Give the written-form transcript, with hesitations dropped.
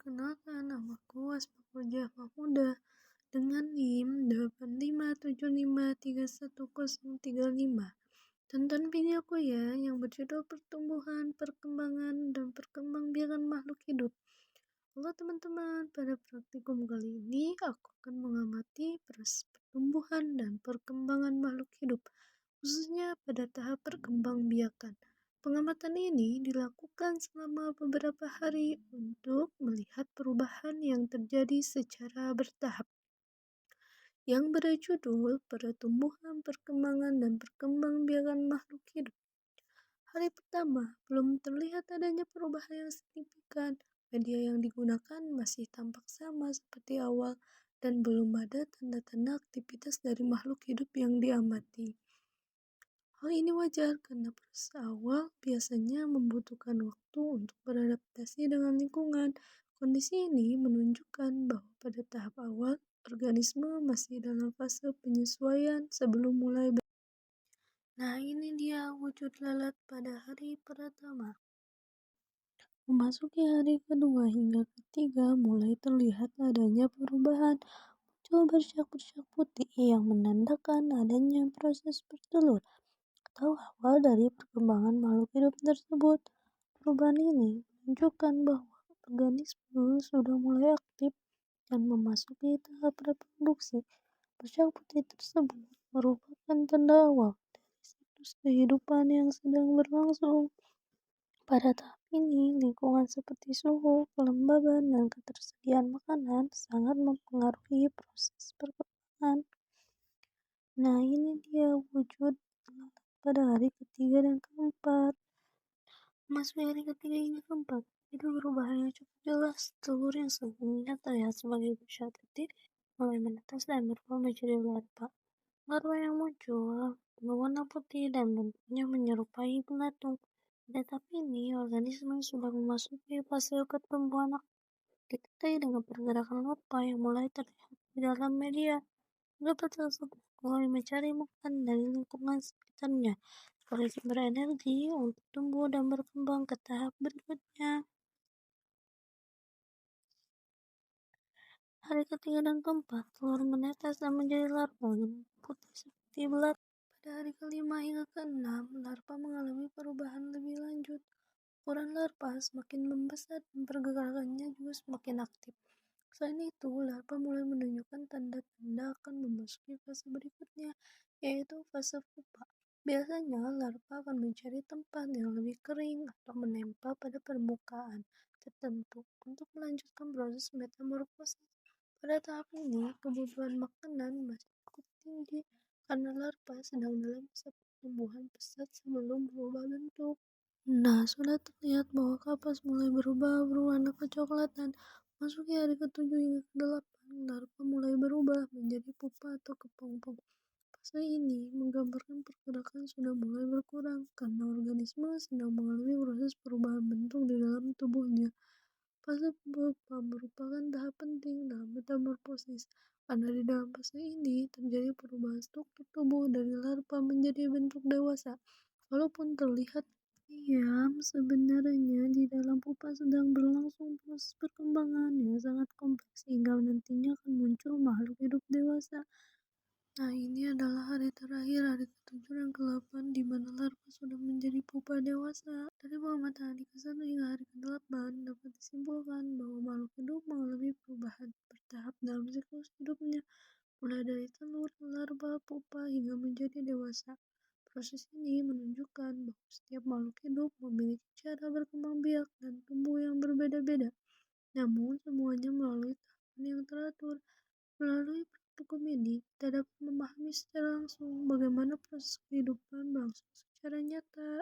perkenalkan namaku Asmakuljah Mahmuda dengan NIM 857531035. Tonton videoku ya yang berjudul Pertumbuhan, Perkembangan, dan Perkembangbiakan Makhluk Hidup. Halo teman-teman, pada praktikum kali ini aku akan mengamati proses pertumbuhan dan perkembangan makhluk hidup, khususnya pada tahap perkembangbiakan. Pengamatan ini dilakukan selama beberapa hari untuk melihat perubahan yang terjadi secara bertahap, yang berjudul Pertumbuhan, Perkembangan, dan Perkembangbiakan Makhluk Hidup. Hari pertama, belum terlihat adanya perubahan yang signifikan. Media yang digunakan masih tampak sama seperti awal dan belum ada tanda-tanda aktivitas dari makhluk hidup yang diamati. Hal ini wajar karena proses awal biasanya membutuhkan waktu untuk beradaptasi dengan lingkungan. Kondisi ini menunjukkan bahwa pada tahap awal, organisme masih dalam fase penyesuaian sebelum mulai Nah, ini dia wujud lalat pada hari pertama. Memasuki hari kedua hingga ketiga, mulai terlihat adanya perubahan. Muncul bercak-bercak putih yang menandakan adanya proses bertelur atau awal dari perkembangan makhluk hidup tersebut. Perubahan ini menunjukkan bahwa organisme sudah mulai aktif dan memasuki tahap reproduksi. Bercak putih tersebut merupakan tanda awal dari siklus kehidupan yang sedang berlangsung. Pada tahap ini, lingkungan seperti suhu, kelembaban, dan ketersediaan makanan sangat mempengaruhi proses perkembangan. Nah, ini dia wujud lalat pada hari ketiga dan keempat. Masuk hari ketiga hingga keempat, itu perubahan yang cukup jelas. Telur yang sebelumnya terlihat sebagai busa titik mulai menetas dan berubah menjadi larva. Larva yang muncul berwarna putih dan bentuknya menyerupai belatung. Pada tahap ini, organisme sudah memasuki fase pertumbuhan aktif, ditandai dengan pergerakan larva yang mulai terlihat di dalam media. Larva tersebut mulai mencari makan dari lingkungan sekitarnya, sebagai sumber energi untuk tumbuh dan berkembang ke tahap berikutnya. Hari ketiga dan keempat, telur menetas dan menjadi larva yang putih seperti belatung. Pada hari kelima hingga keenam, larva mengalami perubahan lebih lanjut. Ukuran larva semakin membesar dan pergerakannya juga semakin aktif. Selain itu, larva mulai menunjukkan tanda-tanda akan memasuki fase berikutnya, yaitu fase pupa. Biasanya, larva akan mencari tempat yang lebih kering atau menempel pada permukaan tertentu untuk melanjutkan proses metamorfosis. Pada tahap ini, kebutuhan makanan masih cukup tinggi karena larva sedang dalam masa pertumbuhan pesat sebelum berubah bentuk. Nah, sudah terlihat bahwa kapas mulai berubah berwarna kecoklatan. Masuki hari ketujuh hingga ke-8, larva mulai berubah menjadi pupa atau kepompong. Fase ini menggambarkan pergerakan sudah mulai berkurang karena organisme sedang mengalami proses perubahan bentuk di dalam tubuhnya. Fase pupa merupakan tahap penting dalam metamorfosis, karena di dalam fase ini terjadi perubahan struktur tubuh dari larva menjadi bentuk dewasa. Walaupun terlihat diam, sebenarnya di dalam pupa sedang berlangsung proses perkembangan yang sangat kompleks sehingga nantinya akan muncul makhluk hidup dewasa. Nah, ini adalah hari terakhir, hari ke-7 dan ke-8, di mana larva sudah menjadi pupa dewasa. Dari pengamatan hari ke-1 hingga hari ke-8, dapat disimpulkan bahwa makhluk hidup mengalami perubahan bertahap dalam siklus hidupnya, mulai dari telur, larva, pupa, hingga menjadi dewasa. Proses ini menunjukkan bahwa setiap makhluk hidup memiliki cara berkembang biak dan tumbuh yang berbeda-beda. Namun, semuanya melalui tahapan yang teratur. Melalui praktikum ini, kita dapat memahami secara langsung bagaimana proses kehidupan berlangsung secara nyata.